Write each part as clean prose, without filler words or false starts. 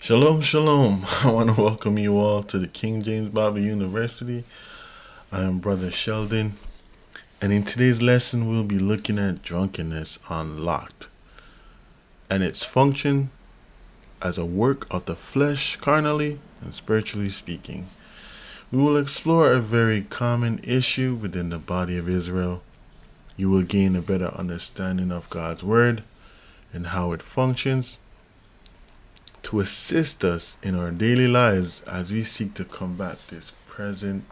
Shalom, shalom. I want to welcome you all to the King James Bible University. I am Brother Sheldon, and in today's lesson, we'll be looking at drunkenness unlocked and its function as a work of the flesh, carnally and spiritually speaking. We will explore a very common issue within the body of Israel. You will gain a better understanding of God's Word and how it functions to assist us in our daily lives as we seek to combat this present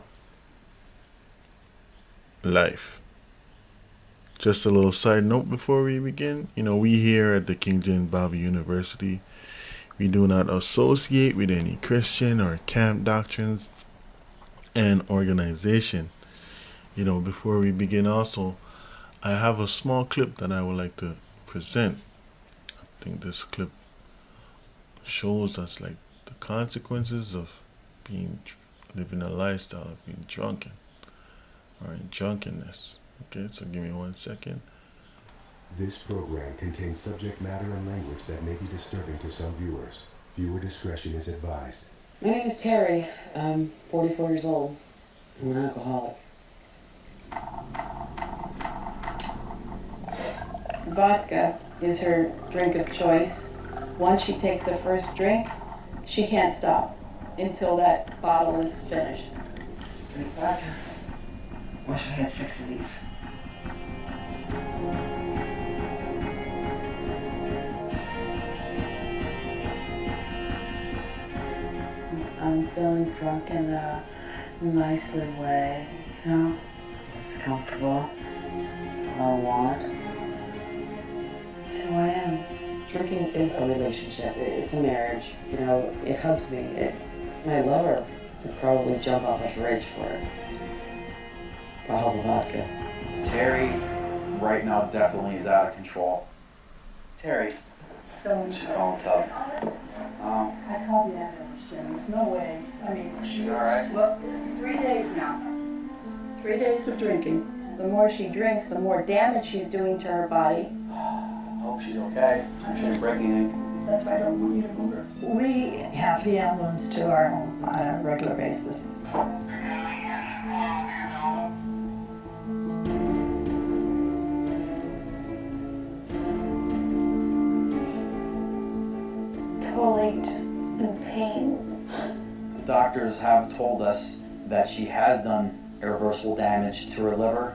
life. Just a little side note before we begin. We here at the King James Bible University, we do not associate with any Christian or camp doctrines and organization. Before we begin also, I have a small clip that I would like to present. I think this clip shows us like the consequences of living a lifestyle of being drunken or in drunkenness. Okay, so give me 1 second. This program contains subject matter and language that may be disturbing to some viewers. Viewer discretion is advised. My name is Terry. I'm 44 years old. I'm an alcoholic. Vodka is her drink of choice. Once she takes the first drink, she can't stop until that bottle is finished. It's great vodka. Wish I had 6 of these. I'm feeling drunk in a nicely way, It's comfortable. It's all I want. It's who I am. Drinking is a relationship. It's a marriage. It hugs me. It's my lover. I'd probably jump off a bridge for it. Bottle of vodka. Terry, right now, definitely is out of control. Terry, Don't she's on top. I called the ambulance, Jim. There's no way. She all right? Well, this is 3 days now. 3 days of drinking. The more she drinks, the more damage she's doing to her body. Hope she's okay. She didn't break anything. That's why I don't want you to move her. We have the ambulance to our home on a regular basis. Totally just in pain. The doctors have told us that she has done irreversible damage to her liver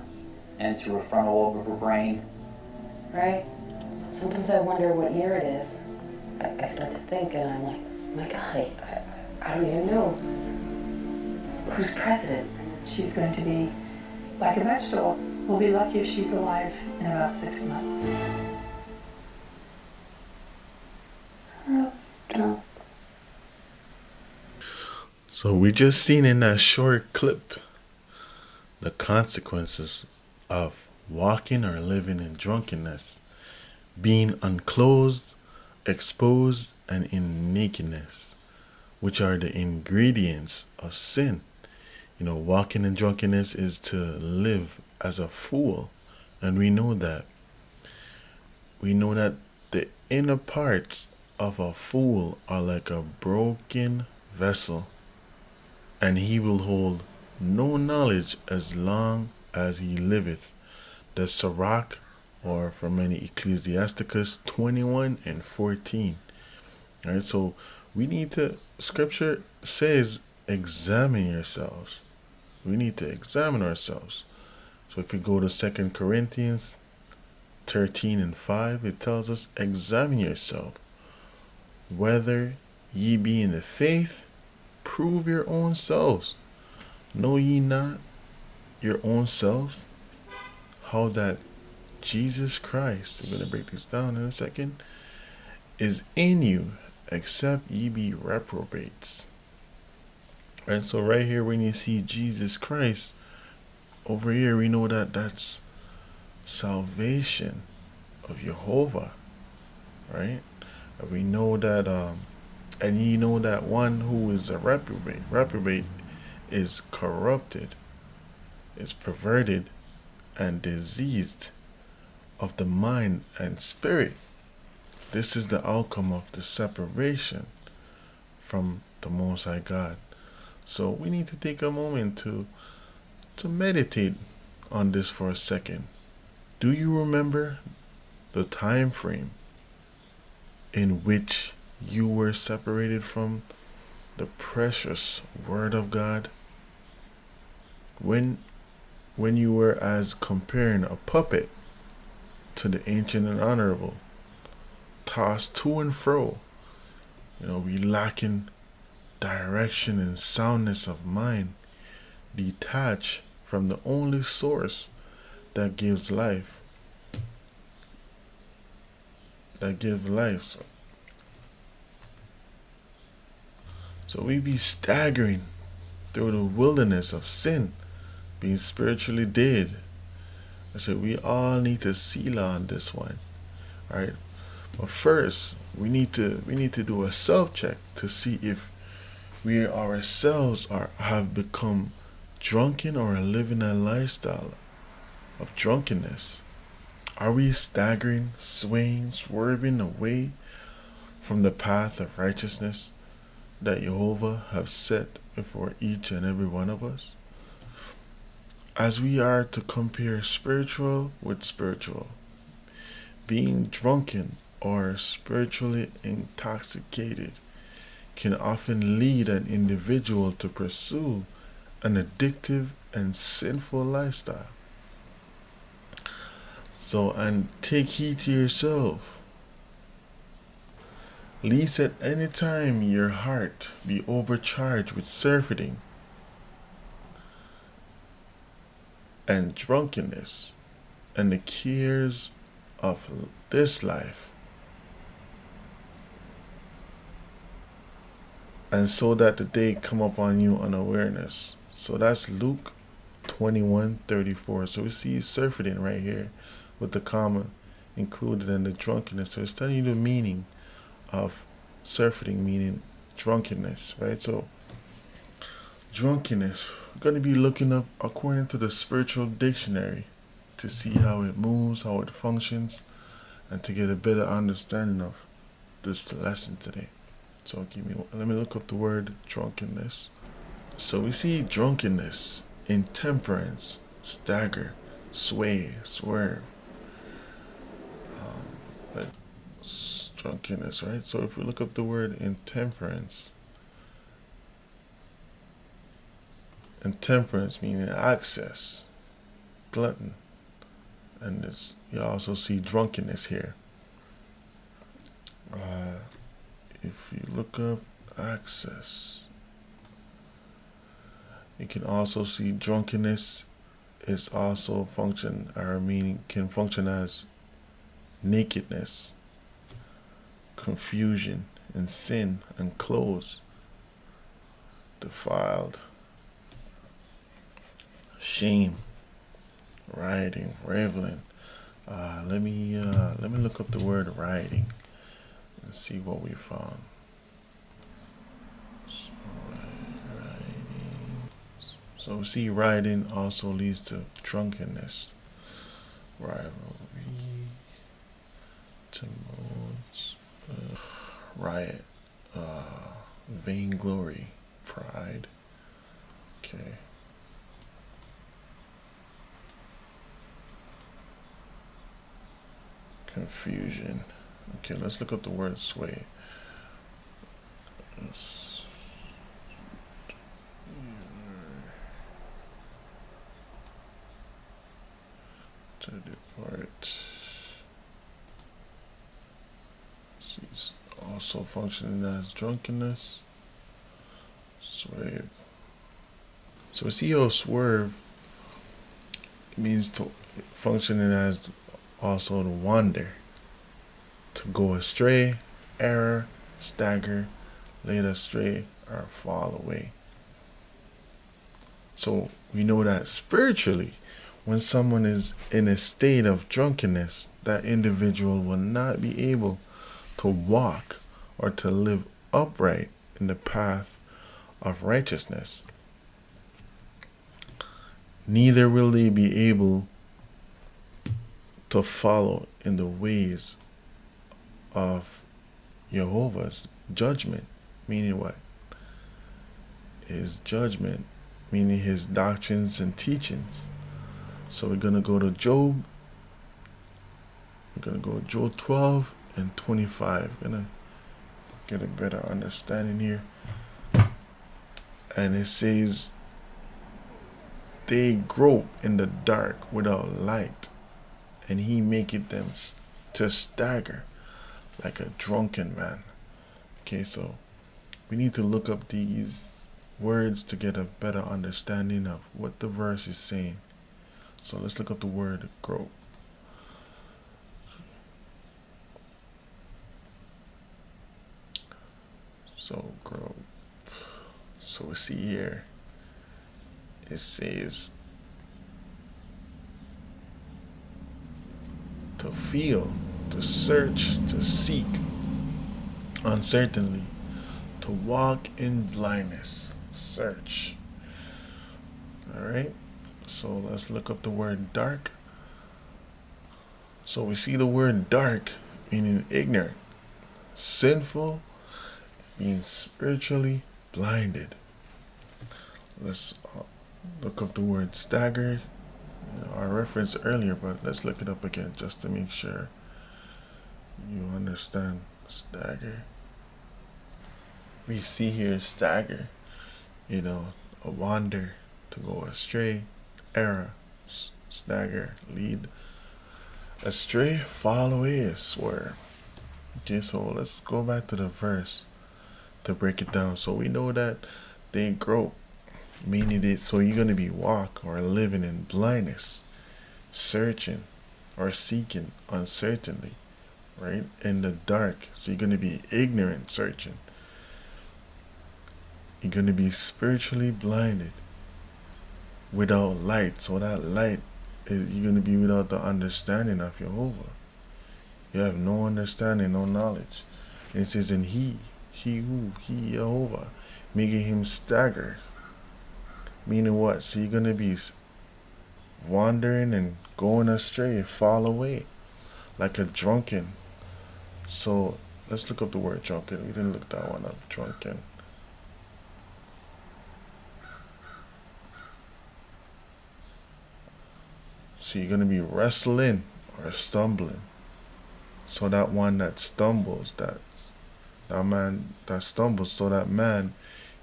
and to her frontal lobe of her brain. Right? Sometimes I wonder what year it is. I start to think and I'm like, my God, I don't even know. Who's president? She's going to be like a vegetable. We'll be lucky if she's alive in about 6 months. So we just seen in that short clip the consequences of walking or living in drunkenness, being unclothed, exposed, and in nakedness, which are the ingredients of sin. Walking in drunkenness is to live as a fool, and we know that. We know that the inner parts of a fool are like a broken vessel, and he will hold no knowledge as long as he liveth. The Sirach, or for many Ecclesiasticus 21:14. Alright, so we need to, scripture says, examine yourselves. We need to examine ourselves. So if we go to 2 Corinthians 13:5, it tells us, examine yourself, whether ye be in the faith, prove your own selves. Know ye not your own selves, how that Jesus Christ, we're going to break this down in a second, is in you, except ye be reprobates. And so right here, when you see Jesus Christ, over here, we know that that's salvation of JEHOVAH, right? We know that, and ye know that one who is a reprobate is corrupted, is perverted, and diseased of the mind and spirit. This is the outcome of the separation from the Most High God. So we need to take a moment to meditate on this for a second. Do you remember the time frame in which you were separated from the precious Word of God? When you were as comparing a puppet to the ancient and honorable, tossed to and fro, we lacking direction and soundness of mind, detached from the only source that gives life. So we be staggering through the wilderness of sin, being spiritually dead. I said we all need to seal on this one, right? But first, we need to do a self check to see if we ourselves have become drunken or living a lifestyle of drunkenness. Are we staggering, swaying, swerving away from the path of righteousness that JEHOVAH have set before each and every one of us? As we are to compare spiritual with spiritual, being drunken or spiritually intoxicated can often lead an individual to pursue an addictive and sinful lifestyle. So, and take heed to yourself, lest at any time your heart be overcharged with surfeiting and drunkenness and the cares of this life, and so that the day come upon you unawareness. So that's Luke 21:34. So we see surfeiting right here with the comma included in the drunkenness. So it's telling you the meaning of surfeiting, meaning drunkenness, right? So drunkenness, we're going to be looking up according to the spiritual dictionary to see how it moves, how it functions, and to get a better understanding of this lesson today. So let me look up the word drunkenness. So we see drunkenness, intemperance, stagger, sway, swerve. Drunkenness, right? So if we look up the word intemperance meaning excess, glutton, and this you also see drunkenness here. If you look up excess, you can also see drunkenness is also can function as nakedness, confusion, and sin, and clothes, defiled, shame, rioting, reveling. Let me look up the word rioting and see what we found. So we see rioting also leads to drunkenness, rivalry, tumults, riot, vainglory, pride. Okay. Confusion. Okay, let's look up the word sway. To depart. She's also functioning as drunkenness. Swerve. So CEO swerve means to functioning as also to wander, to go astray, error, stagger, led astray, or fall away. So we know that spiritually, when someone is in a state of drunkenness, that individual will not be able to walk or to live upright in the path of righteousness. Neither will they be able to follow in the ways of JEHOVAH's judgment. Meaning what? his judgment, meaning his doctrines and teachings. So we're going to go to Job. We're going to go Job 12 and 25. We're going to get a better understanding here. And it says, they grope in the dark without light, and he maketh them to stagger like a drunken man. Okay, so we need to look up these words to get a better understanding of what the verse is saying. So let's look up the word grope. So grope. So we see here, it says to feel, to search, to seek uncertainly, to walk in blindness, search. Alright, so let's look up the word dark. So we see the word dark meaning ignorant, sinful, being spiritually blinded. Let's look up the word stagger. I referenced earlier, but let's look it up again just to make sure you understand stagger. We see here stagger, a wander, to go astray, error, stagger, lead astray, fall away, swerve. Okay, so let's go back to the verse to break it down. So we know that they grope, meaning it. So you're going to be walk or living in blindness, searching or seeking uncertainly, right? In the dark. So you're going to be ignorant, searching. You're going to be spiritually blinded without light. So that light is, you're going to be without the understanding of JEHOVAH. You have no understanding, no knowledge. And it says, and he JEHOVAH, making him stagger. Meaning what? So you're going to be wandering and going astray, fall away like a drunken. So let's look up the word drunken. We didn't look that one up. Drunken. So you're going to be wrestling or stumbling. So that one that stumbles, that man that stumbles, so that man,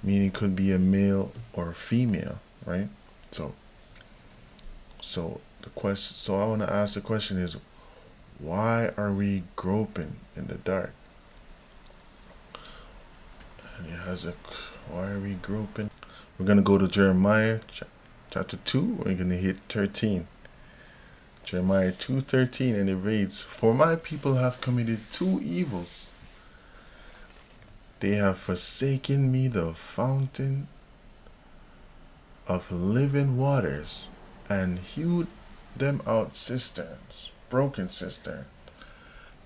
meaning could be a male or a female, right? So the question, so I want to ask the question is, why are we groping in the dark? And it has a, why are we groping? We're going to go to Jeremiah chapter 2. We're going to hit 13. Jeremiah 2:13, and it reads, for my people have committed two evils. They have forsaken me, the fountain of living waters, and hewed them out cisterns, broken cisterns,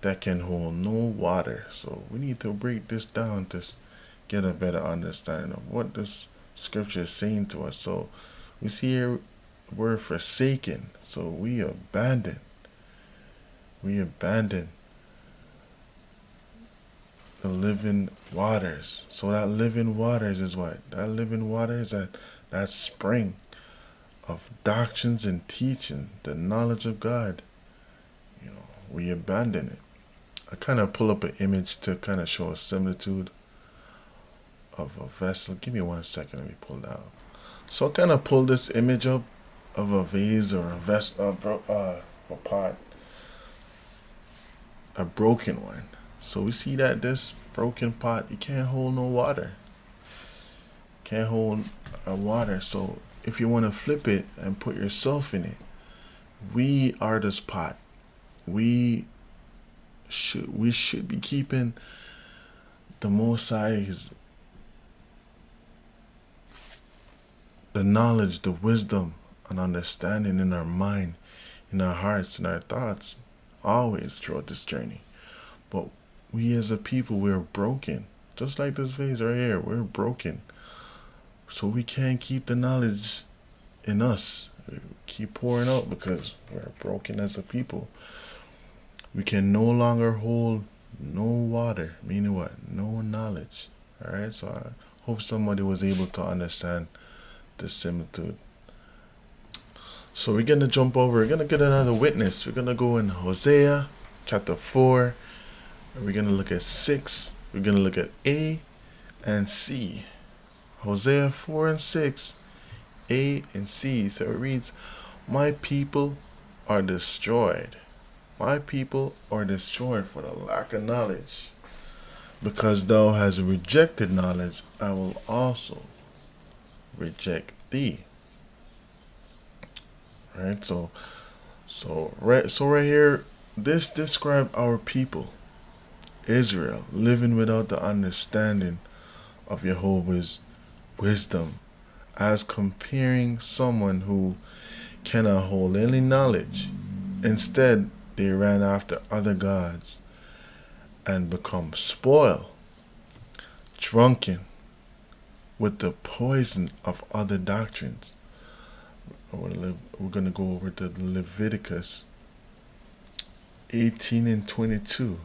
that can hold no water. So we need to break this down to get a better understanding of what this scripture is saying to us. So we see here, we're forsaken, so we abandon the living waters. So that living waters is what? That living water is that spring of doctrines and teaching, the knowledge of God. We abandon it. I kind of pull up an image to kind of show a similitude of a vessel. Give me 1 second, let me pull that up. So I kind of pull this image up of a vase or a vessel, a pot, a broken one. So we see that this broken pot, it can't hold no water. Can't hold water. So if you want to flip it and put yourself in it, we are this pot. We should be keeping the Most High's, the knowledge, the wisdom, and understanding in our mind, in our hearts, in our thoughts, always throughout this journey. But we as a people, we're broken. Just like this vase right here, we're broken. So we can't keep the knowledge in us. We keep pouring out because we're broken as a people. We can no longer hold no water, meaning what? No knowledge. Alright, so I Hope somebody was able to understand the similitude. So we're going to jump over. We're going to get another witness. We're going to go in Hosea chapter 4. We're going to look at 6. We're going to look at A and C. Hosea 4 and 6, A and C. So it reads, my people are destroyed. My people are destroyed for the lack of knowledge. Because thou hast rejected knowledge, I will also reject thee. Right? So right here, this describes our people, Israel, living without the understanding of Jehovah's wisdom, as comparing someone who cannot hold any knowledge. Instead, they ran after other gods and become spoiled, drunken with the poison of other doctrines. We're going to go over to Leviticus 18 and 22.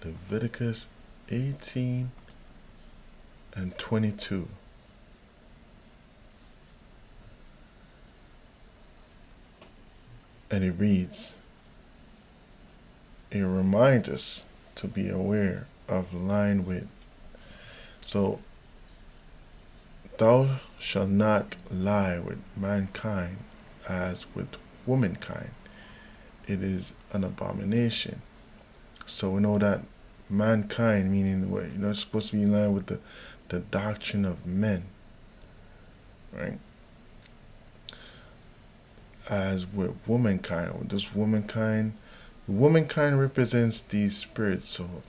Leviticus 18 and 22. And it reads, it reminds us to be aware of lying with. So, thou shalt not lie with mankind as with womankind. It is an abomination. So we know that mankind, meaning what you're not supposed to be in line with the doctrine of men, right? As with womankind, with this womankind represents these spirits. So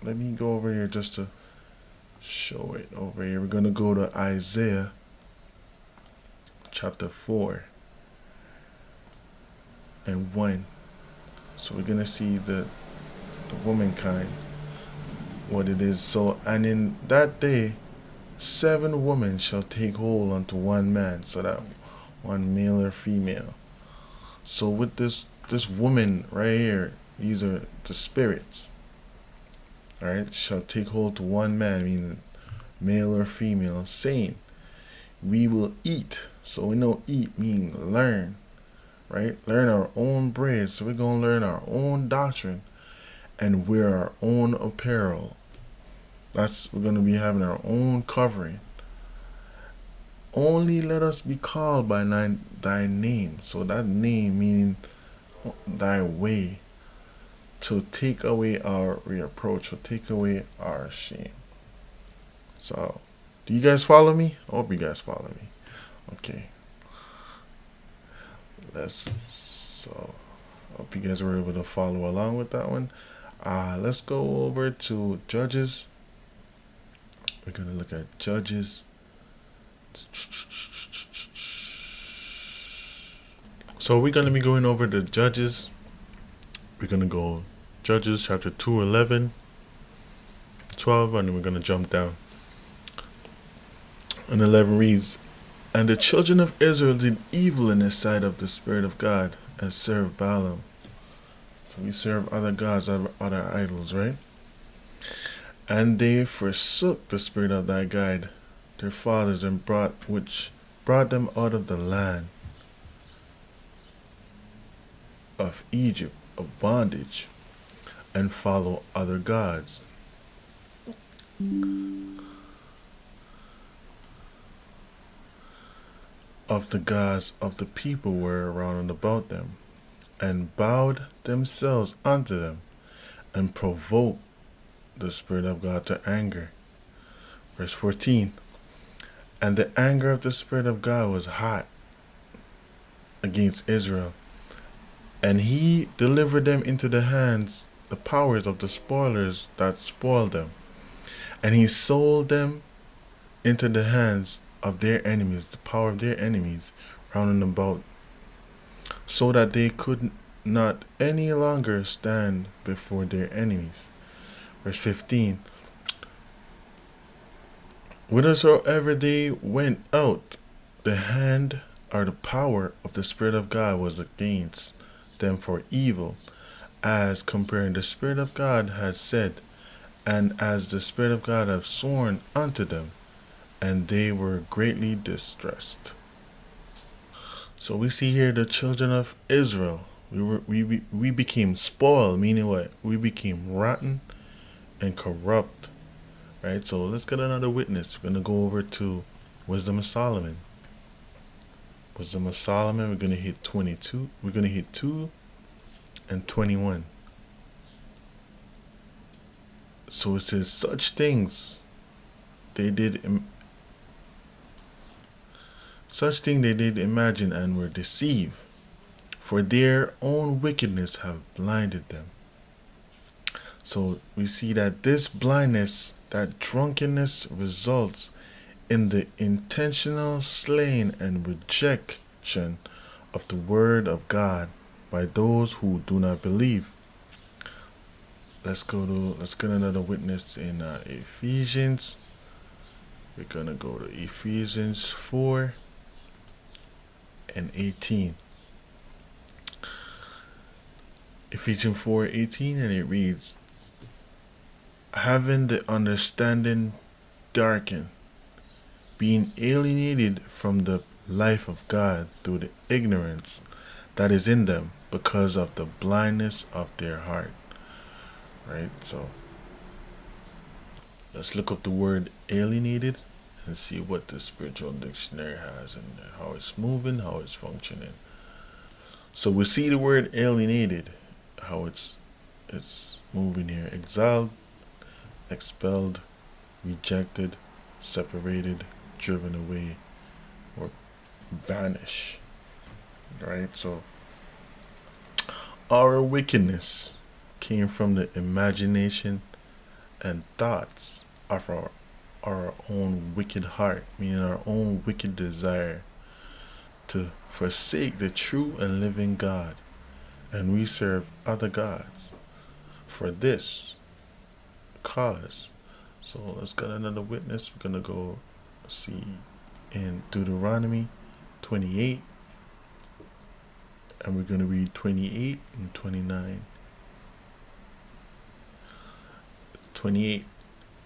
let me go over here just to show it over here. We're going to go to Isaiah chapter 4 and 1. So we're going to see the womankind, what it is. So, and in that day 7 women shall take hold unto one man, so that one male or female. So with this woman right here, these are the spirits, alright, shall take hold to one man, meaning male or female, saying, we will eat. So we know eat means learn, right? Learn our own bread. So we're going to learn our own doctrine and wear our own apparel. We're going to be having our own covering. Only let us be called by thy name. So that name meaning thy way, to take away our reproach, to take away our shame. So, do you guys follow me? I hope you guys follow me. Okay. So, hope you guys were able to follow along with that one. Let's go over to Judges. We're going to look at Judges. So we're going to be going over the Judges. We're going to go Judges chapter 2, 11, 12, and then we're going to jump down. And 11 reads, and the children of Israel did evil in the sight of the Spirit of God, and served Balaam. So we serve other gods, other idols, right? And they forsook the Spirit of thy guide, their fathers, and which brought them out of the land of Egypt of bondage, and follow other gods. Of the gods of the people were around and about them, and bowed themselves unto them, and provoked the Spirit of God to anger. Verse 14, and the anger of the Spirit of God was hot against Israel, and he delivered them into the hands, the powers of the spoilers that spoiled them, and he sold them into the hands of their enemies, the power of their enemies round and about, so that they could not any longer stand before their enemies. Verse 15, whithersoever they went out, the hand or the power of the Spirit of God was against them for evil, as comparing the Spirit of God had said, and as the Spirit of God have sworn unto them, and they were greatly distressed. So we see here the children of Israel. We became spoiled, meaning what? We became rotten and corrupt. Right? So let's get another witness. We're gonna go over to Wisdom of Solomon. Wisdom of Solomon, we're gonna hit 22. We're gonna hit 2 and 21. So it says, such things they did imagine and were deceived, for their own wickedness have blinded them. So we see that this blindness, that drunkenness, results in the intentional slaying and rejection of the word of God by those who do not believe. Let's get another witness in Ephesians. We're gonna go to Ephesians 4 and 18. Ephesians 4:18, and it reads, having the understanding darkened, being alienated from the life of God through the ignorance that is in them because of the blindness of their heart. Right? So let's look up the word alienated and see what the spiritual dictionary has in there, how it's moving, how it's functioning. So we see the word alienated, how it's moving here. Exiled, expelled, rejected, separated, driven away, or vanish. Right? So our wickedness came from the imagination and thoughts of our own wicked heart, meaning our own wicked desire to forsake the true and living God, and we serve other gods for this cause. So let's get another witness. We're gonna go see in Deuteronomy 28, and we're gonna read 28 and 29. 28,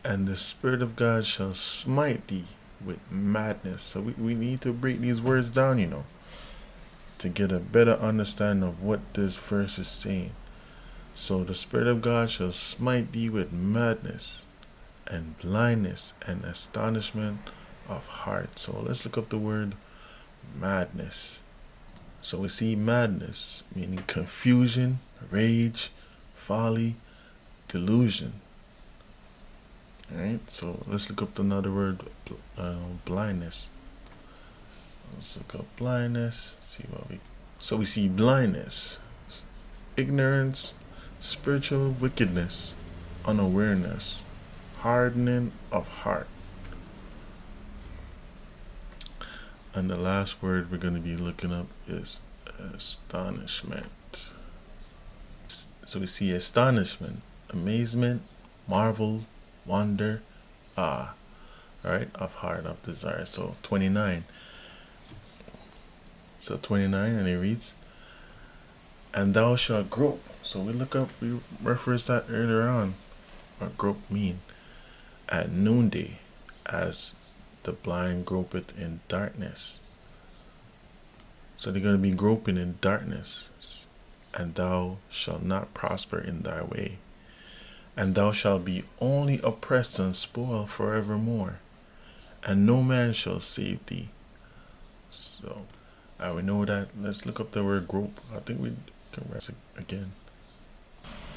and the Spirit of God shall smite thee with madness. So we need to break these words down, to get a better understanding of what this verse is saying. So the Spirit of God shall smite thee with madness and blindness and astonishment of heart. So let's look up the word madness. So we see madness, meaning confusion, rage, folly, delusion. Alright, so let's look up another word, blindness. Let's look up blindness, see what we... So we see blindness, ignorance, spiritual wickedness, unawareness, hardening of heart. And the last word we're going to be looking up is astonishment. So we see astonishment, amazement, marvel, wonder, awe, right, of heart, of desire. So 29. So 29, and it reads, and thou shalt grope. So we referenced that earlier on, what grope mean, at noonday, as the blind gropeth in darkness. So they're going to be groping in darkness, and thou shalt not prosper in thy way. And thou shalt be only oppressed and spoiled forevermore, and no man shall save thee. So, we know that. Let's look up the word grope. I think we can rest it again.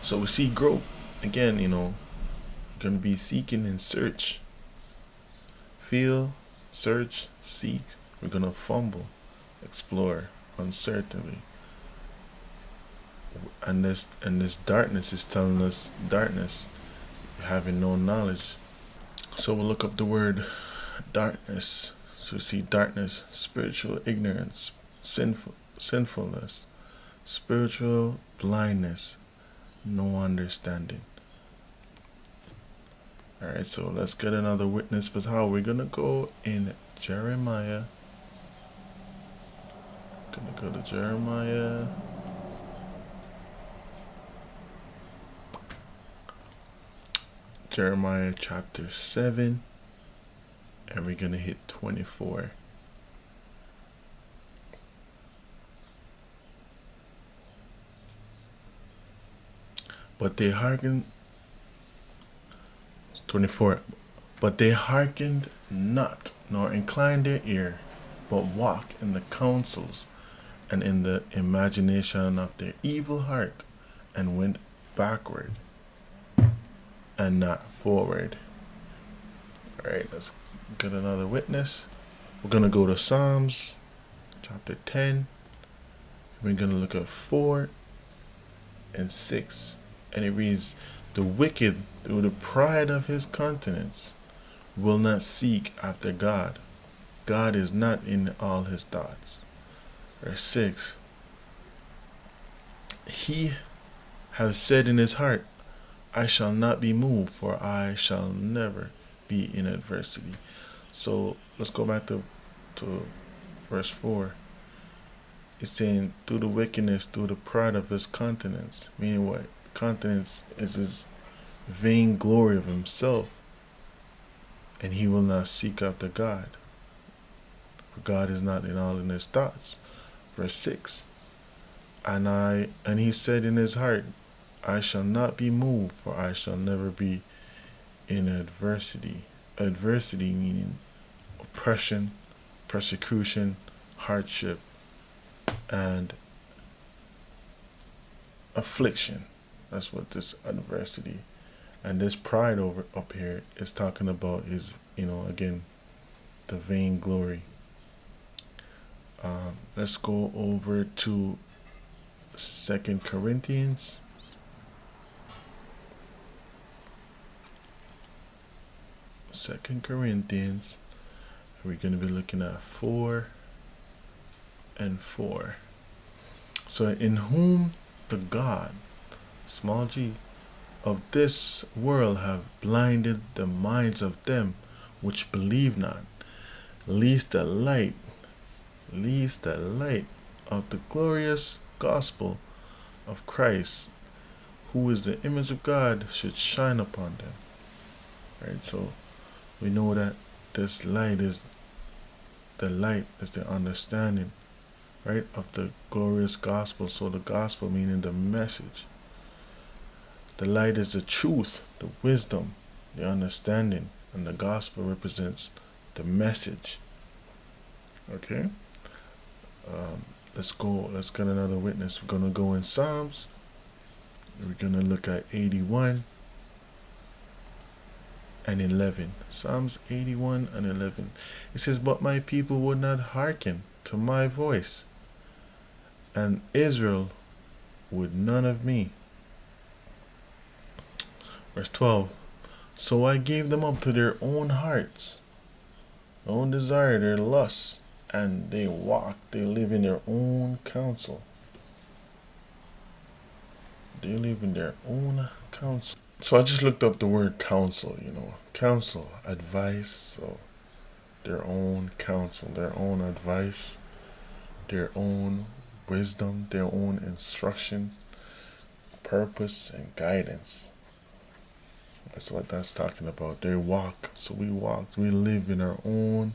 So we see grope again. You're gonna be seeking and search. Feel, search, seek. We're gonna fumble, explore, uncertainly. And this darkness is telling us darkness, having no knowledge. So we'll look up the word darkness. So we see darkness, spiritual ignorance, sinfulness, spiritual blindness, no understanding. Alright, so let's get another witness with how we're gonna go in Jeremiah. Gonna go to Jeremiah. Jeremiah chapter 7, and we're going to hit 24. But they hearkened, 24. But they hearkened not, nor inclined their ear, but walked in the counsels and in the imagination of their evil heart, and went backward and not forward. Alright, let's get another witness. We're going to go to Psalms chapter 10. We're going to look at 4 and 6. And it reads, the wicked, through the pride of his countenance, will not seek after God. God is not in all his thoughts. Verse 6. He has said in his heart, I shall not be moved, for I shall never be in adversity. So let's go back to verse 4. It's saying, through the wickedness, through the pride of his countenance. Meaning what? Countenance is his vain glory of himself, and he will not seek after God, for God is not in all in his thoughts. Verse 6. And he said in his heart, I shall not be moved, for I shall never be in adversity. Adversity meaning oppression, persecution, hardship, and affliction. That's what this adversity and this pride over up here is talking about is, again, the vain glory. Let's go over to 2 Corinthians. We're going to be looking at 4 and 4. So in whom the God, small g, of this world have blinded the minds of them which believe not, lest the light of the glorious gospel of Christ, who is the image of God, should shine upon them. Right, so we know that this light is the understanding, right, of the glorious gospel. So the gospel meaning the message. The light is the truth, the wisdom, the understanding, and the gospel represents the message. Okay? Let's get another witness. We're going to go in Psalms. We're going to look at 81 and 11. Psalms 81 and 11. It says, but my people would not hearken to my voice, and Israel would none of me. Verse 12. So I gave them up to their own hearts, their own desire, their lusts, and they live in their own counsel. They live in their own counsel. So I just looked up the word counsel, counsel, advice. So their own counsel, their own advice, their own wisdom, their own instructions, purpose, and guidance. That's what that's talking about. They walk. So we live in our own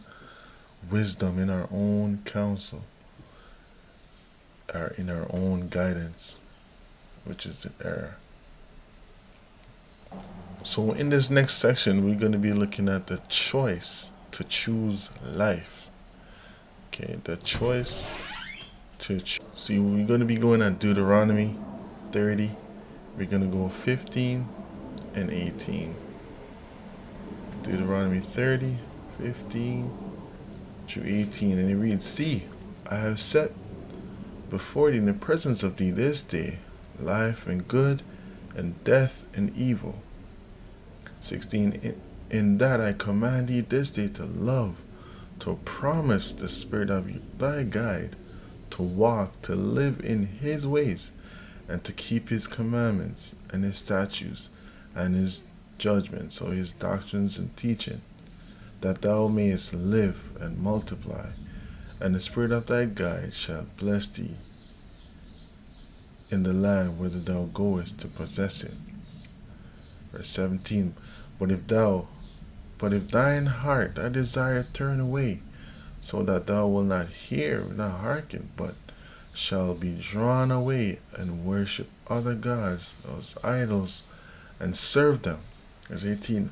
wisdom, in our own counsel, or in our own guidance, which is the error. So in this next section, we're going to be looking at the choice to choose life. Okay, the choice to see. We're going to be going at Deuteronomy 30. We're going to go 15 and 18. Deuteronomy 30, 15 through 18. And it reads, see, I have set before thee in the presence of thee this day life and good, and death and evil. 16. In that I command thee this day to love, to promise the spirit of thy guide, to walk, to live in his ways, and to keep his commandments and his statutes and his judgments, so his doctrines and teaching, that thou mayest live and multiply, and the spirit of thy guide shall bless thee in the land whither thou goest to possess it. Verse 17. But if thine heart, thy desire turn away, so that thou wilt not hear, not hearken, but shall be drawn away and worship other gods, those idols, and serve them. Verse 18,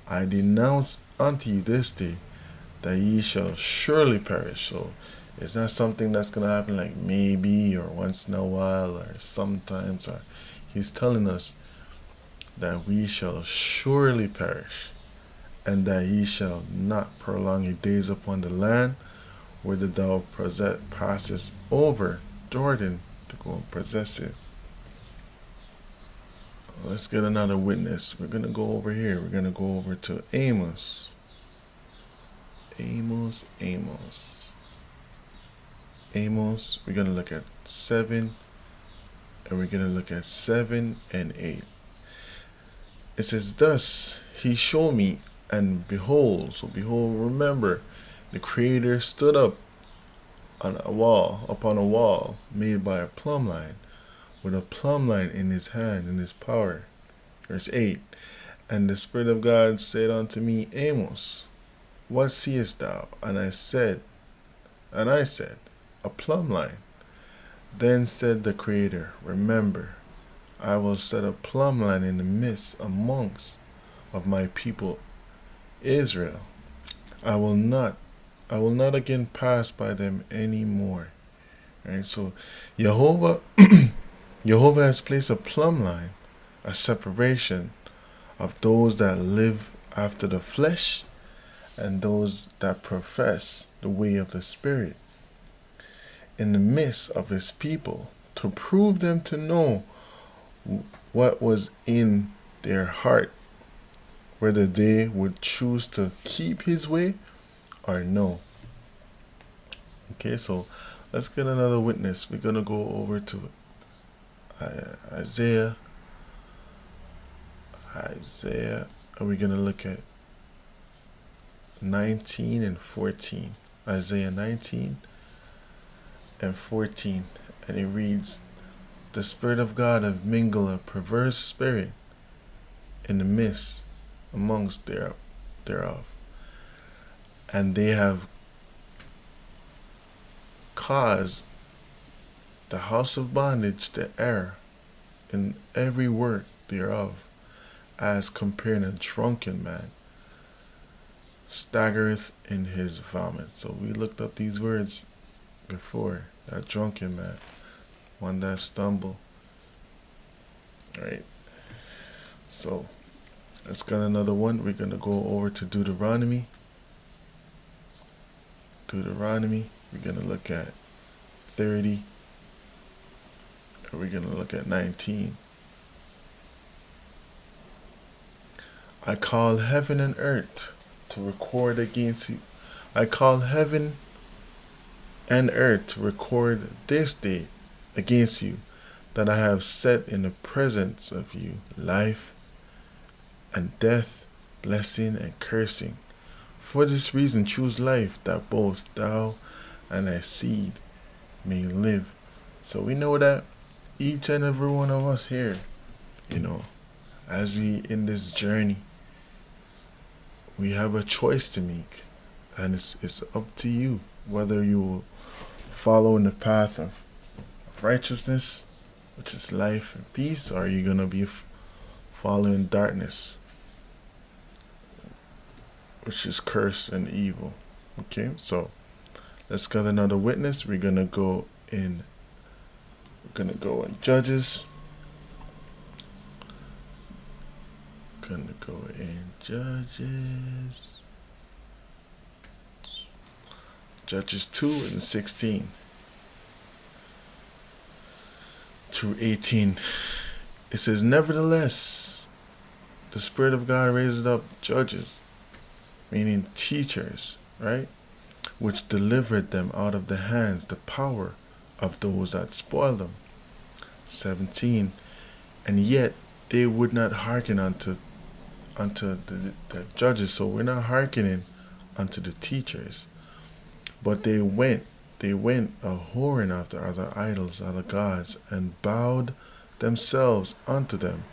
I denounce unto you this day that ye shall surely perish. So it's not something that's going to happen like maybe or once in a while or sometimes. He's telling us that we shall surely perish, and that ye shall not prolong your days upon the land whither thou passest over Jordan to go and possess it. Let's get another witness. We're going to go over here. We're going to go over to Amos. Amos. We're going to look at 7, and we're going to look at 7 and 8. It says, thus he showed me, and behold, remember, the Creator stood up upon a wall made by a plumb line, with a plumb line in his hand, in his power. Verse 8, and the Spirit of God said unto me, Amos, what seest thou? And I said, a plumb line. Then said the Creator, remember, I will set a plumb line in the midst amongst of my people Israel. I will not again pass by them any more. Right? So Jehovah has placed a plumb line, a separation of those that live after the flesh and those that profess the way of the Spirit in the midst of his people, to prove them to know what was in their heart, whether they would choose to keep his way or no. Okay, so let's get another witness. We're going to go over to Isaiah, and we're going to look at 19 and 14. Isaiah 19 and 14. And it reads, the Spirit of God have mingled a perverse spirit in the midst amongst thereof. And they have caused the house of bondage to err in every work thereof, as comparing a drunken man staggereth in his vomit. So we looked up these words before. That drunken man, one that stumble. Alright. So let's get another one. We're gonna go over to Deuteronomy. We're gonna look at 30. And we're gonna look at 19. I call heaven and earth to record against you. I call heaven and earth to record this day against you, that I have set in the presence of you life and death, blessing and cursing. For this reason choose life, that both thou and thy seed may live. So we know that each and every one of us here, as we in this journey, we have a choice to make, and it's up to you whether you will follow in the path of righteousness, which is life and peace, or are you going to be following darkness, which is curse and evil. Okay, so let's get another witness. We're going to go in Judges. Judges 2 and 16 through 18. It says, nevertheless, the Spirit of God raised up judges, meaning teachers, right? Which delivered them out of the hands, the power of those that spoiled them. 17. And yet they would not hearken unto the judges. So we're not hearkening unto the teachers. But they went a whoring after other idols, other gods, and bowed themselves unto them.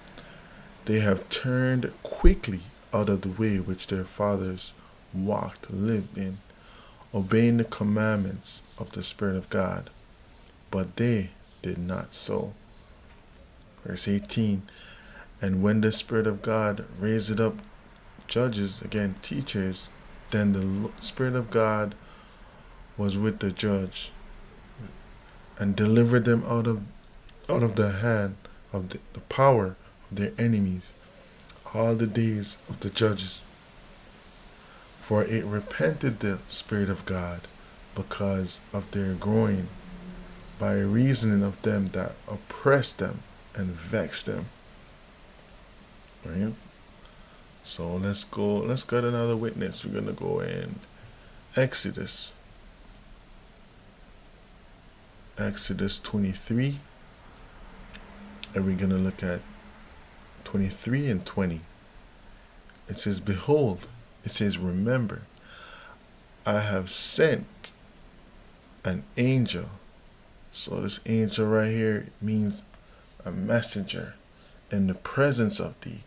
They have turned quickly out of the way which their fathers lived in, obeying the commandments of the Spirit of God. But they did not so. Verse 18, and when the Spirit of God raised up judges, again teachers, then the Spirit of God was with the judge and delivered them out of the hand of the power of their enemies all the days of the judges. For it repented the Spirit of God because of their growing, by reason of them that oppressed them and vexed them. Right? So let's get another witness. We're going to go in Exodus 23, and we're going to look at 23 and 20. It says, behold, it says, remember, I have sent an angel. So this angel right here means a messenger in the presence of thee,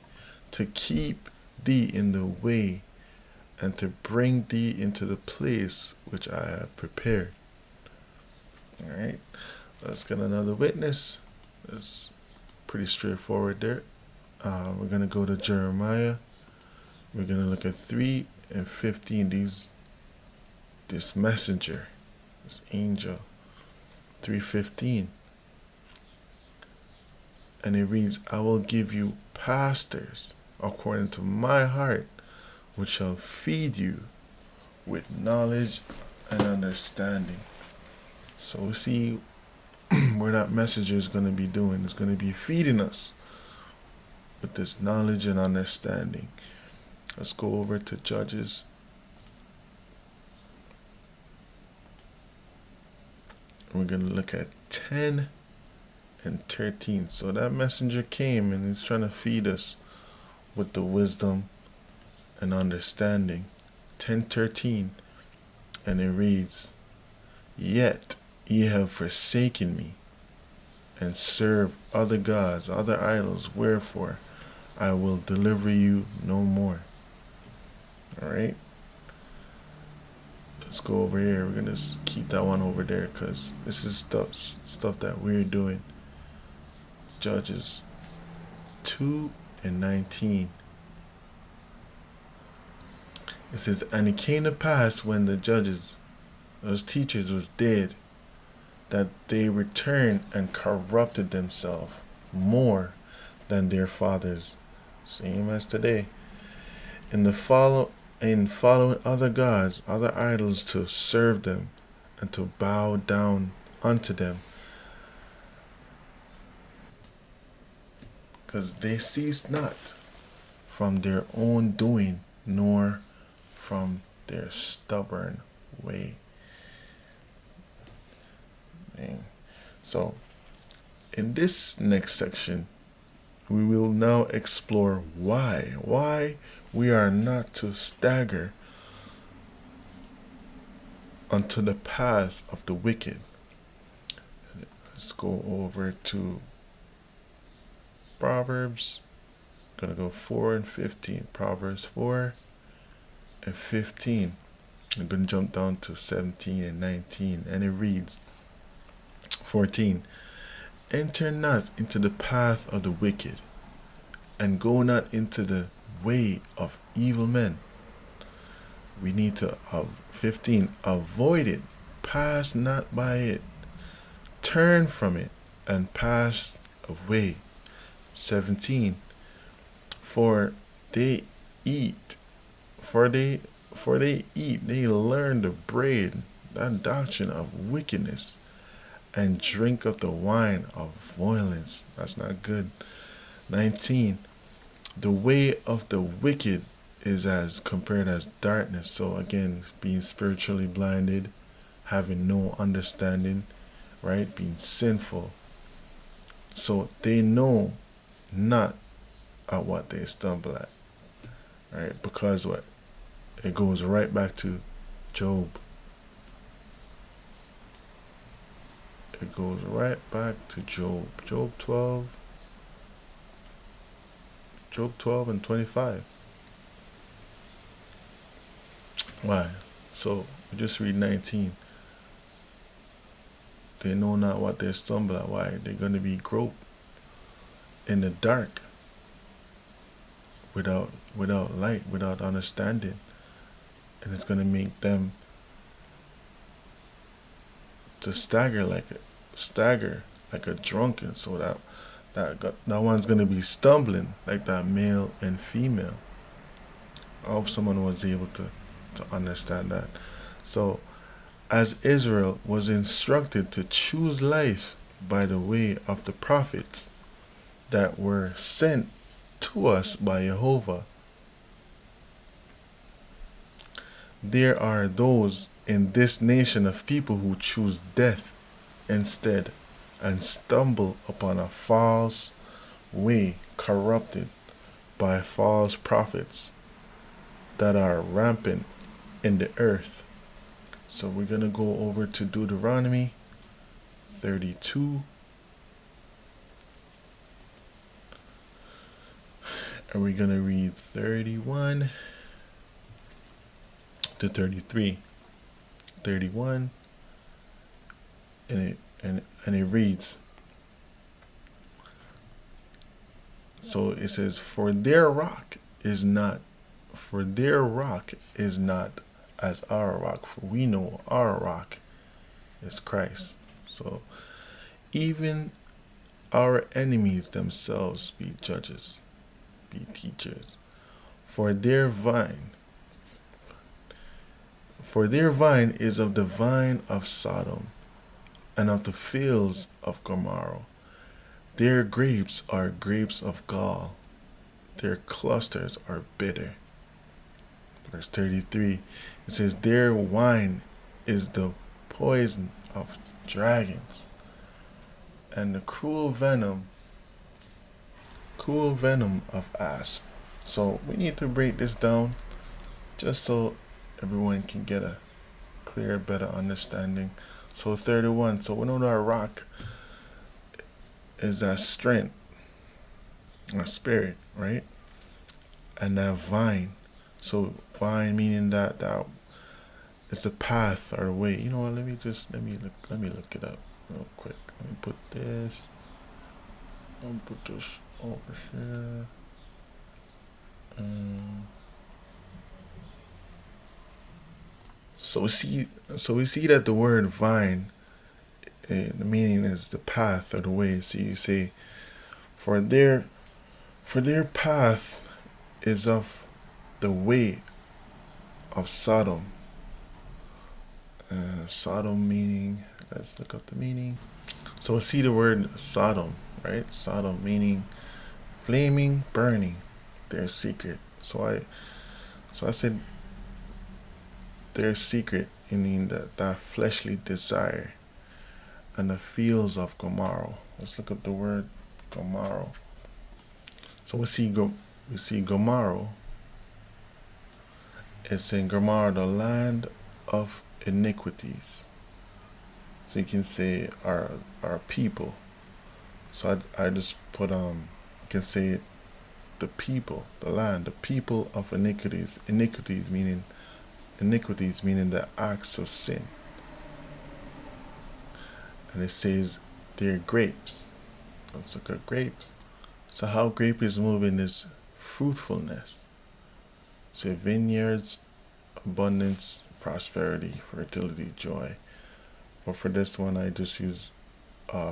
to keep thee in the way and to bring thee into the place which I have prepared. Alright, let's get another witness. It's pretty straightforward there. We're going to go to Jeremiah. We're going to look at 3 and 15. This messenger, this angel. 3:15. And it reads, I will give you pastors according to my heart, which shall feed you with knowledge and understanding. So we see where that messenger is going to be doing. It's going to be feeding us with this knowledge and understanding. Let's go over to Judges. We're going to look at 10 and 13. So that messenger came and he's trying to feed us with the wisdom and understanding. 10:13, and it reads, yet ye have forsaken me and served other gods, other idols, wherefore I will deliver you no more. Alright, let's go over here. We're gonna keep that one over there because this is stuff that we're doing. Judges 2 and 19. It says, and it came to pass when the judges, those teachers, was dead, that they returned and corrupted themselves more than their fathers, same as today, in following other gods, other idols, to serve them and to bow down unto them, because they ceased not from their own doing, nor from their stubborn way. Man. So, in this next section, we will now explore why we are not to stagger onto the path of the wicked. Let's go over to Proverbs. I'm gonna go 4 and 15. Proverbs 4 and 15. I'm gonna jump down to 17 and 19, and it reads, 14. Enter not into the path of the wicked, and go not into the way of evil men. We need to 15. Avoid it, pass not by it, turn from it, and pass away. 17. For they eat, they learn the bread, that doctrine of wickedness, and drink of the wine of violence. That's not good. 19. The way of the wicked is as compared as darkness. So again, being spiritually blinded, having no understanding, right? Being sinful. So they know not at what they stumble at, right? Because what? It goes right back to Job. It goes right back to Job. Job 12 and 25. Why? So we just read 19. They know not what they stumble at. Why? They're going to be groped in the dark, without light, without understanding, and it's going to make them to stagger like a drunken. So that one's going to be stumbling like that male and female. I hope someone was able to understand that. So as Israel was instructed to choose life by the way of the prophets that were sent to us by JEHOVAH, there are those in this nation of people who choose death instead and stumble upon a false way corrupted by false prophets that are rampant in the earth. So we're going to go over to Deuteronomy 32. And we're going to read 31 to 33. 31. And it reads. So it says, For their rock is not as our rock, for we know our rock is Christ. So even our enemies themselves be judges, be teachers. For their vine is of the vine of Sodom and of the fields of Gomorrah. Their grapes are grapes of gall, their clusters are bitter. Verse 33, it says, Their wine is the poison of dragons, and the cruel venom of asp. So we need to break this down just so everyone can get a clear, better understanding. So 31, so we know that rock is that strength, a spirit, right? And that vine. So vine meaning that it's a path or a way. You know what? Let me look it up real quick. Let me put this. I'll put this over here. So we see that the word vine, the meaning is the path or the way. So you say, for their path is of the way of Sodom. Sodom meaning, let's look up the meaning. So we see the word Sodom, right? Sodom meaning flaming, burning, their secret. So I said their secret, meaning that fleshly desire, and the fields of Gomorrah. Let's look up the word Gomorrah. So we see Gomorrah. It's in Gomorrah, the land of iniquities. So you can say our people. So I just put you can say the people, the land, the people of iniquities. Iniquities meaning the acts of sin. And it says they're grapes. Let's look at grapes. So how grape is moving is fruitfulness. So vineyards, abundance, prosperity, fertility, joy. But for this one, I just use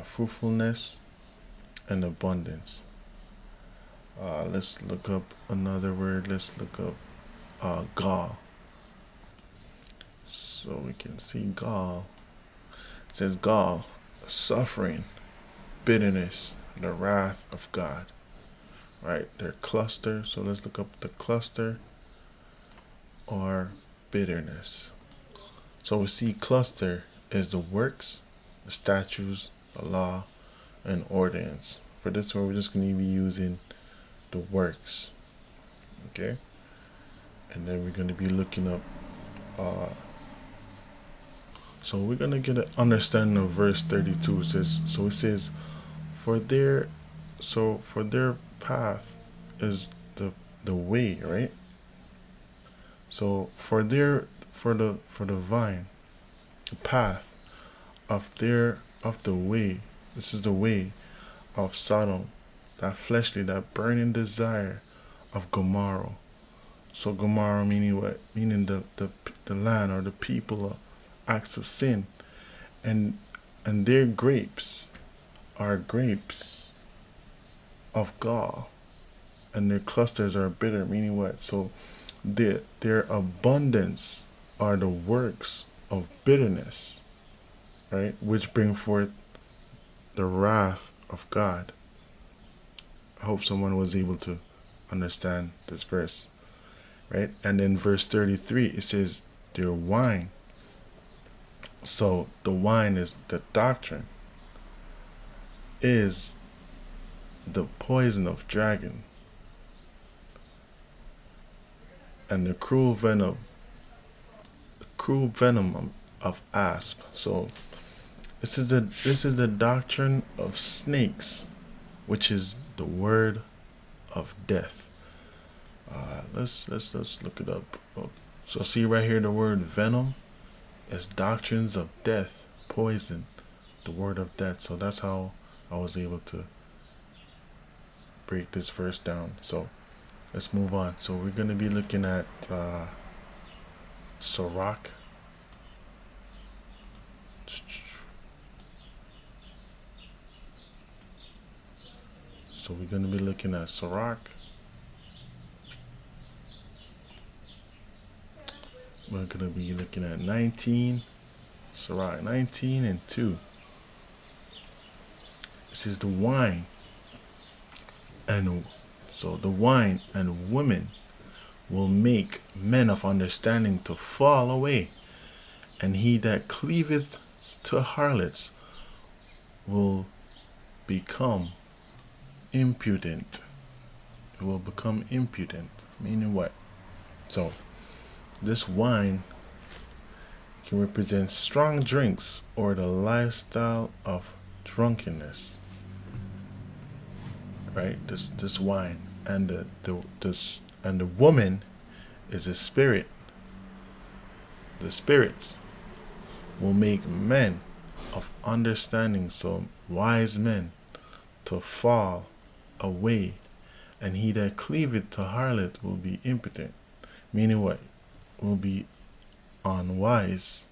fruitfulness and abundance. Let's look up another word. Let's look up gall. So we can see gall. It says gall, suffering, bitterness, the wrath of God. Right? They're cluster. So let's look up the cluster or bitterness. So we see cluster is the works, the statutes, the law, and ordinance. For this one, we're just going to be using the works. Okay? And then we're going to be looking up so we're going to get an understanding of verse 32. It says, for their path is the way, right? So for their for the vine, the path of the way. This is the way of Sodom, that fleshly, that burning desire of Gomorrah. So Gomorrah meaning what? Meaning the land or the people of acts of sin. And their grapes are grapes of gall, and their clusters are bitter, meaning what? So their abundance are the works of bitterness, right? Which bring forth the wrath of God. I hope someone was able to understand this verse, right? And in verse 33, it says their wine. So the wine is the doctrine, is the poison of dragon, and the cruel venom of asp. So this is the doctrine of snakes, which is the word of death. Let's look it up. So see right here, the word venom is doctrines of death, poison, the word of death. So that's how I was able to break this verse down. So let's move on. So we're going to be looking at Sirach. So we're going to be looking at Sirach. We're going to be looking at 19. Sirach 19 and 2. This is the wine. And so the wine and women will make men of understanding to fall away, and he that cleaveth to harlots will become impudent. It will become impudent. Meaning what? So this wine can represent strong drinks or the lifestyle of drunkenness. Right? This wine and the woman is a spirit. The spirits will make men of understanding, so wise men, to fall away, and he that cleaveth to harlot will be impotent. Meaning what? Will be unwise.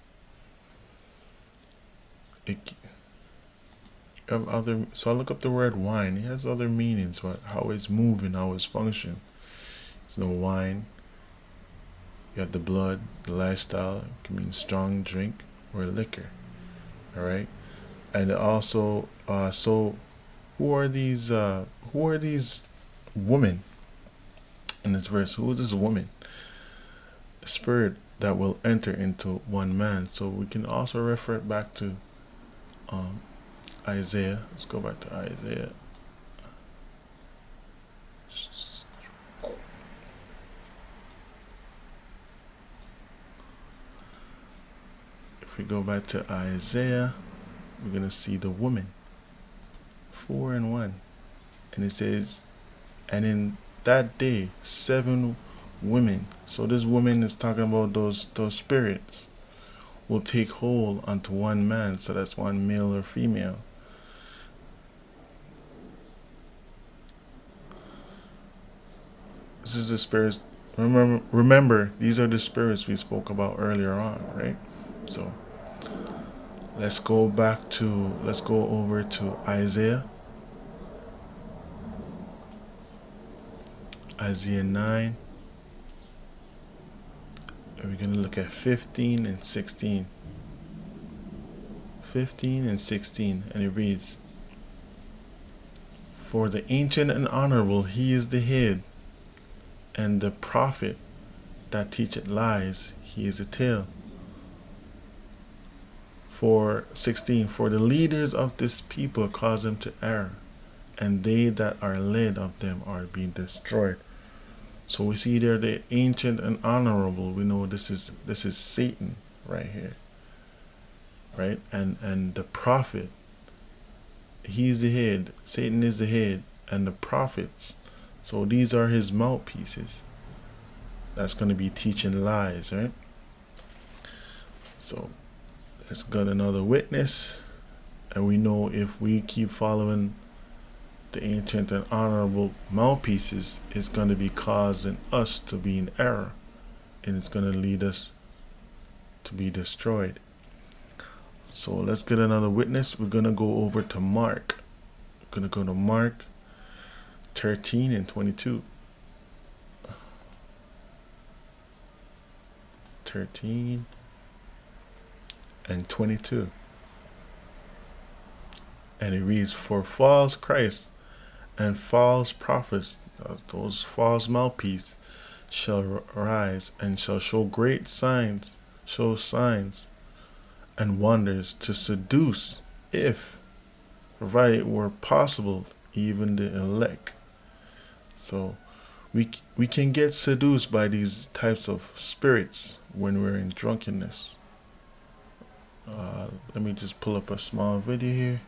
So I look up the word wine. It has other meanings, how it's moving, how it's functioning. So wine, you have the blood, the lifestyle. It can mean strong drink or liquor. All right, and also, so who are these women in this verse? Who is this woman? The spirit that will enter into one man. So we can also refer it back to Isaiah. Let's go back to Isaiah. If we go back to Isaiah, we're going to see the woman. 4 and 1. And it says, and in that day, 7 women. So this woman is talking about those spirits will take hold unto one man. So that's one male or female. This is the spirits. Remember, these are the spirits we spoke about earlier on, right? So let's go over to Isaiah. Isaiah 9. And we're going to look at 15 and 16. 15 and 16. And it reads, for the ancient and honorable, he is the head, and the prophet that teacheth lies, he is a tail. For 16, for the leaders of this people cause them to err, and they that are led of them are being destroyed. So we see there the ancient and honorable. We know this is Satan right here, right? And the prophet, he's the head. Satan is the head, and the prophets. So these are his mouthpieces. That's going to be teaching lies, right? So let's get another witness. And we know if we keep following the ancient and honorable mouthpieces, it's going to be causing us to be in error. And it's going to lead us to be destroyed. So let's get another witness. We're going to go over to Mark. We're going to go to Mark 13 and 22. 13 and 22. And it reads, "For false Christ and false prophets, those false mouthpieces, shall rise and shall show signs and wonders to seduce, if provided it were possible, even the elect." So we can get seduced by these types of spirits when we're in drunkenness. Let me just pull up a small video here.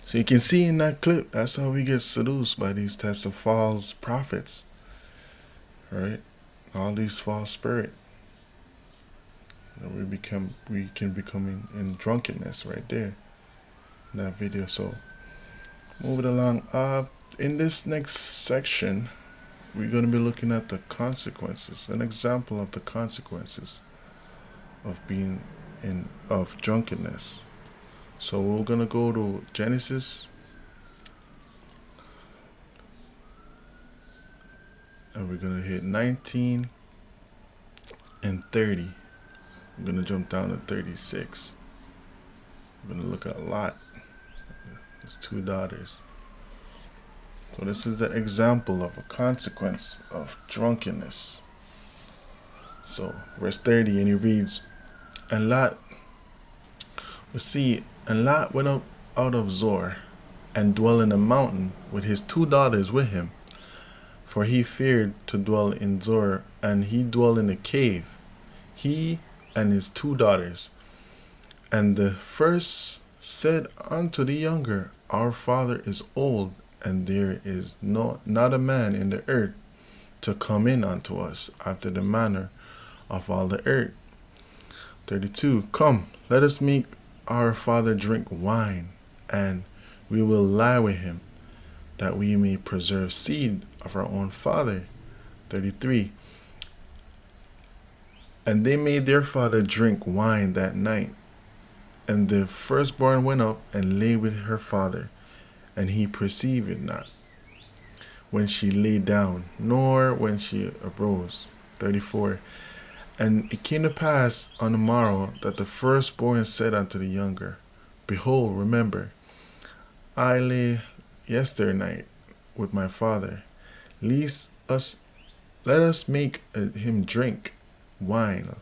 So you can see in that clip, that's how we get seduced by these types of false prophets. Right? All these false spirits. And we can become in drunkenness right there in that video. So moving along. In this next section, we're going to be looking at the consequences, an example of the consequences of being of drunkenness. So we're going to go to Genesis, and we're going to hit 19 and 30. I'm going to jump down to 36. We're going to look at Lot, his 2 daughters. So this is the example of a consequence of drunkenness. So verse 30, and he reads, "And Lot, and Lot went up out of Zoar, and dwelt in a mountain with his 2 daughters with him. For he feared to dwell in Zoar, and he dwelt in a cave, he and his 2 daughters. And the first said unto the younger, Our father is old, and there is not a man in the earth to come in unto us after the manner of all the earth. 32, Come, let us make our father drink wine, and we will lie with him, that we may preserve seed of our own father. 33, And they made their father drink wine that night. And the firstborn went up and lay with her father, and he perceived it not, when she lay down, nor when she arose. 34, And it came to pass on the morrow that the firstborn said unto the younger, Behold, remember, I lay yester night with my father. Let us make him drink wine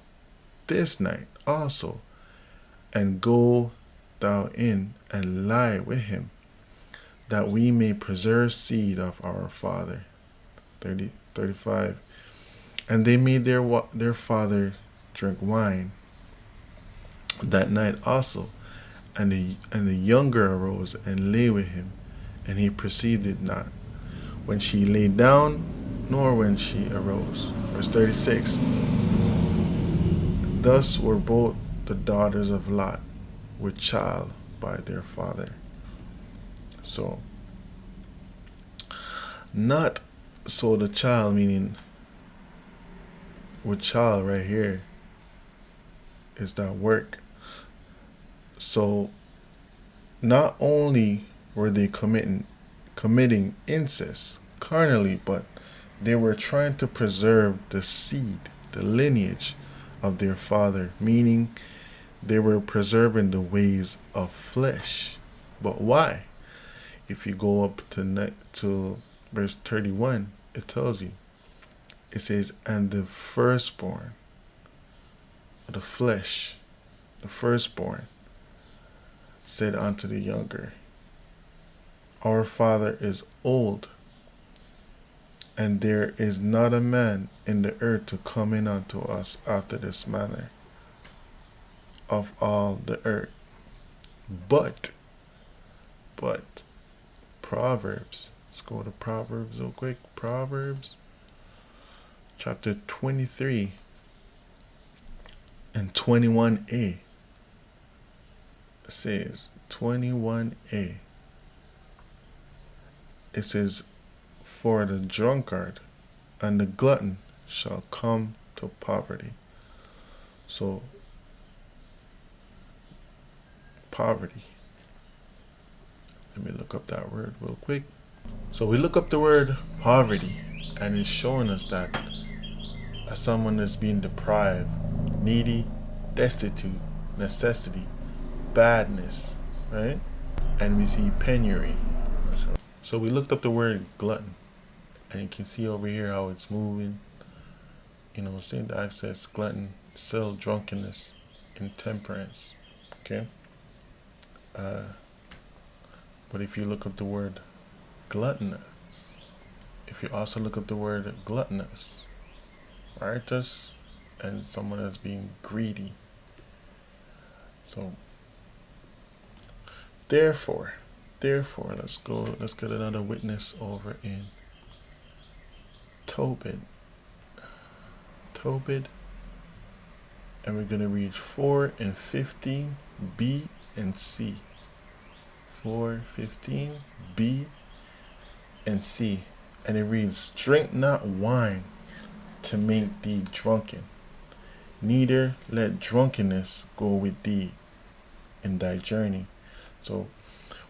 this night also, and go thou in and lie with him, that we may preserve seed of our father. 35, And they made their father drink wine that night also, and the younger arose and lay with him, and he perceived it not, when she lay down, nor when she arose. Verse 36, Thus were both the daughters of Lot with child by their father. So, not so the child, meaning with child right here, is that work. So, not only were they committing incest carnally, but they were trying to preserve the seed, the lineage of their father, meaning they were preserving the ways of flesh. But why? If you go up to verse 31, it tells you. It says, And the firstborn the flesh, the firstborn, said unto the younger, Our father is old, and there is not a man in the earth to come in unto us after this manner of all the earth. But Proverbs, let's go to Proverbs real quick. Proverbs chapter 23 and 21a. It says 21a. It says, For the drunkard and the glutton shall come to poverty. So poverty. Let me look up that word real quick. So we look up the word poverty, and it's showing us that as someone that's being deprived, needy, destitute, necessity, badness, right? And we see penury. So we looked up the word glutton, and you can see over here how it's moving. St. Act says glutton, still drunkenness, intemperance. Okay? But if you look up the word gluttonous, if you also look up the word gluttonous, riotous, and someone that's being greedy. So, therefore, let's get another witness over in Tobit, and we're going to read 4 and 15, B and C. 4:15, B and C. And it reads, Drink not wine to make thee drunken, neither let drunkenness go with thee in thy journey. So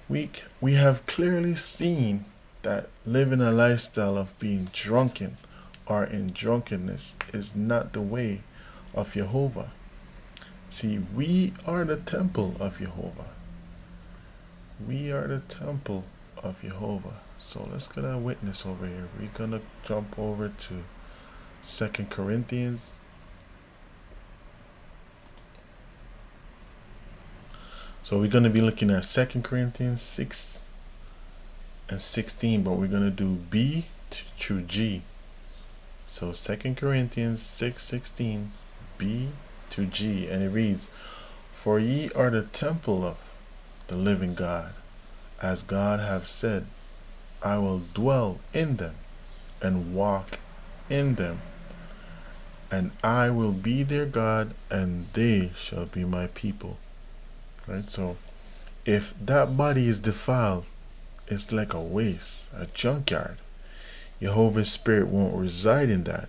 we have clearly seen that living a lifestyle of being drunken or in drunkenness is not the way of JEHOVAH. See, we are the temple of JEHOVAH. We are the temple of JEHOVAH. So let's get a witness over here. We're going to jump over to 2 Corinthians. So we're going to be looking at 2 Corinthians 6 and 16, but we're going to do B through G. So 2 Corinthians 6:16, B to G, and it reads, For ye are the temple of the living God, as God hath said, I will dwell in them and walk in them, and I will be their God, and they shall be my people. Right? So if that body is defiled, it's like a waste, a junkyard. JEHOVAH's spirit won't reside in that.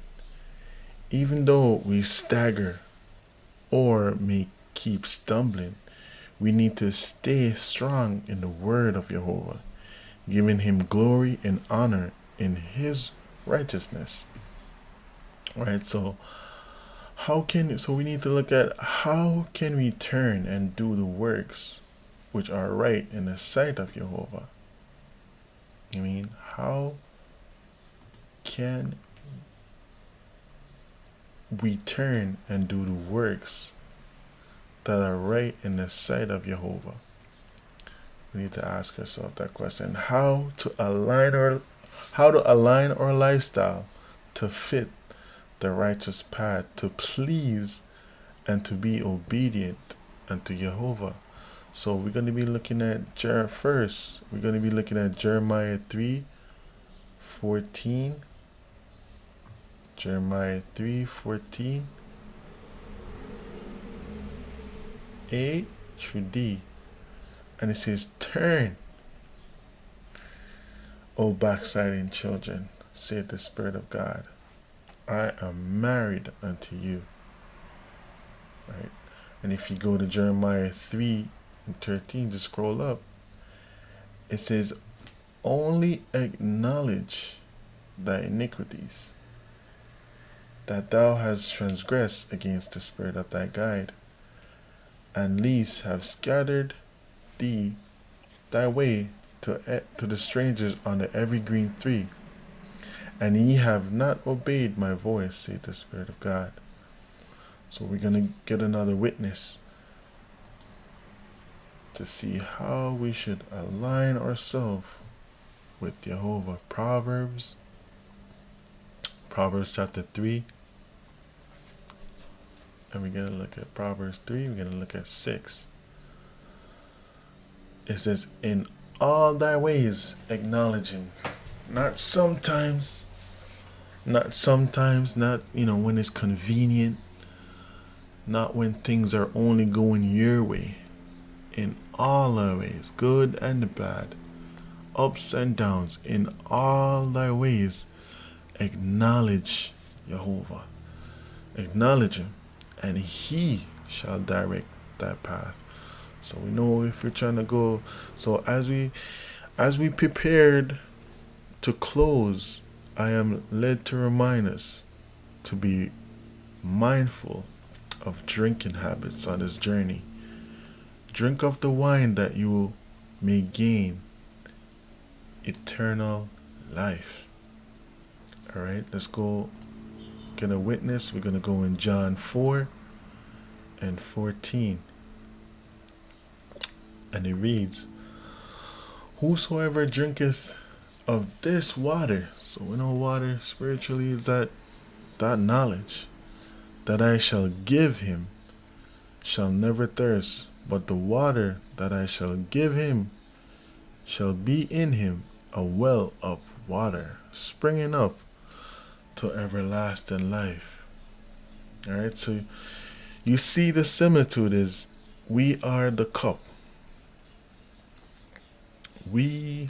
Even though we stagger or may keep stumbling, we need to stay strong in the word of JEHOVAH, giving him glory and honor in his righteousness. Right? So we need to look at how can we turn and do the works which are right in the sight of JEHOVAH. How can we turn and do the works that are right in the sight of JEHOVAH? We need to ask ourselves that question. How to align our lifestyle to fit the righteous path, to please and to be obedient unto JEHOVAH. So we're going to be looking at first. We're going to be looking at Jeremiah 3:14. Jeremiah 3:14. A through D. And it says, Turn, O backsliding children, saith the Spirit of God. I am married unto you. Right? And if you go to Jeremiah 3:13, just scroll up. It says, Only acknowledge thy iniquities, that thou hast transgressed against the Spirit of thy guide, and least have scattered thee thy way to the strangers under every green tree, and ye have not obeyed my voice, saith the Spirit of God. So we're going to get another witness to see how we should align ourselves with JEHOVAH. Proverbs chapter 3. And we're going to look at Proverbs 3. We're going to look at 6. It says, in all thy ways acknowledge him. Not sometimes, not when it's convenient, not when things are only going your way. In all our ways, good and bad, ups and downs, in all thy ways, acknowledge JEHOVAH. Acknowledge him, and he shall direct thy path. So we know if we're trying to go. So as we prepared to close, I am led to remind us to be mindful of drinking habits on this journey. Drink of the wine that you may gain eternal life. Alright, let's go get a witness. We're going to go in John 4 and 14. And it reads, whosoever drinketh of this water, so we know water spiritually is that knowledge, that I shall give him, shall never thirst, but the water that I shall give him shall be in him a well of water, springing up to everlasting life. Alright, so you see the similitude is we are the cup. We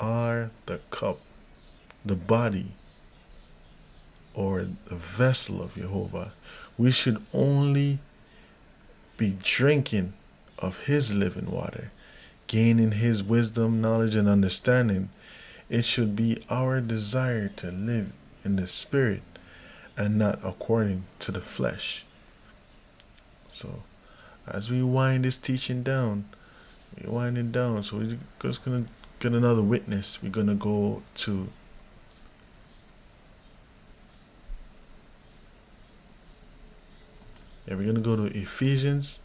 are the cup, the body, or the vessel of JEHOVAH. We should only be drinking of his living water, gaining his wisdom, knowledge, and understanding. It should be our desire to live in the spirit and not according to the flesh. So as we wind this teaching down, we're winding down. So we're just going to get another witness. We're going to go to we're going to go to Ephesians.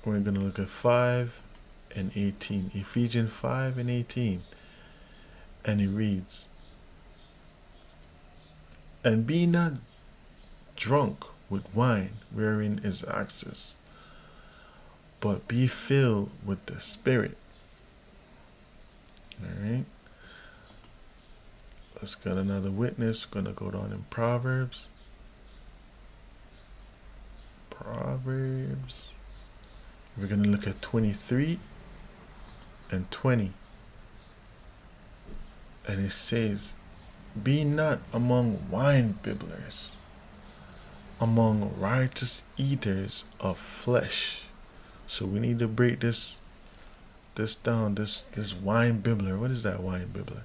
We're going to look at 5 and 18. Ephesians 5 and 18. And it reads, and be not drunk with wine, wherein is excess, but be filled with the Spirit. Alright. Let's get another witness. We're going to go down in Proverbs. We're going to look at 23 and 20. And it says, be not among wine bibblers, among riotous eaters of flesh. So we need to break this down, this wine bibbler. What is that wine bibbler?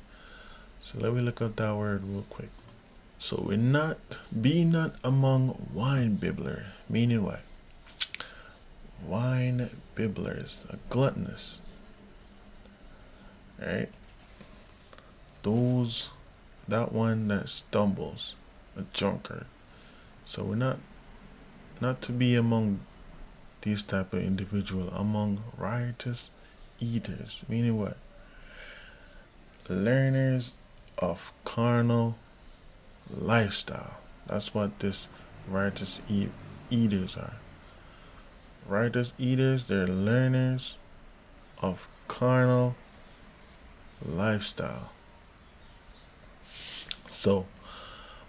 So let me look up that word real quick. So be not among wine bibbler, meaning what? Wine bibblers, a gluttonous. Alright? That one that stumbles, a drunkard. So we're not to be among these type of individual, among riotous eaters, meaning what? Learners of carnal lifestyle. That's what this riotous eaters are. Riotous eaters, they're learners of carnal lifestyle. So,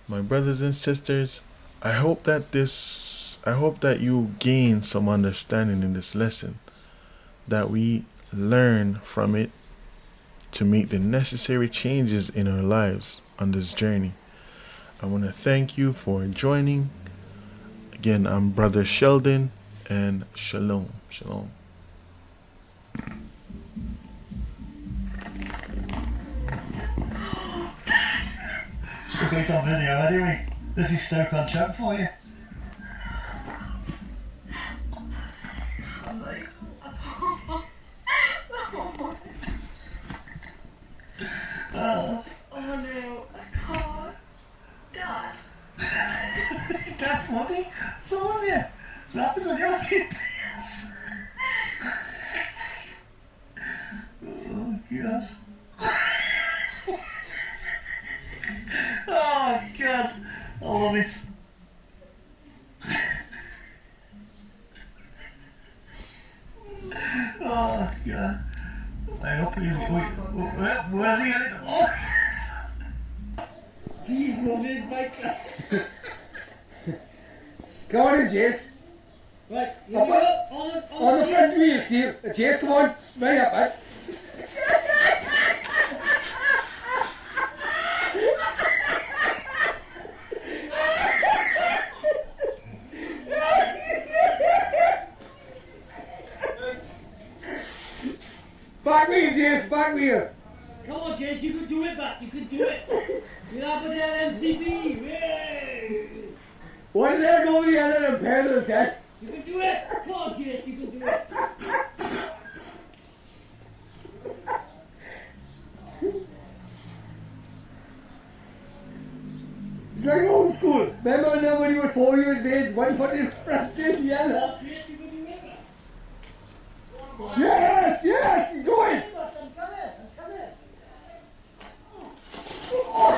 my brothers and sisters, I hope that you gain some understanding in this lesson, that we learn from it to make the necessary changes in our lives on this journey. I want to thank you for joining. Again, I'm Brother Sheldon, and shalom. Shalom. We've got it on video anyway. This is Stoke-on-Trent for you. Oh no, I can't. Dad. Dad funny. Some of you. Slap it on your face. Oh, God. Oh, God. I love it. Oh, God. I hope he's... Where's he going? Oh! Jeez, move his mic. Come on in, Jace. Right, you do it On the front wheel, Steve. Jace, come on. Right up, man. Back wheel, Jace, back wheel. Come on, Jace, you can do it, back. You can do it. You're up with that MTV. Yay! Why did I go over the other and pair those head? You can do it. Come on, Jace, you can do it. It's like old school. Remember when you were 4 years of age, one foot in front and the other? Jace, you can do it, back. Yes, yes, he's going. I'm coming. Oh,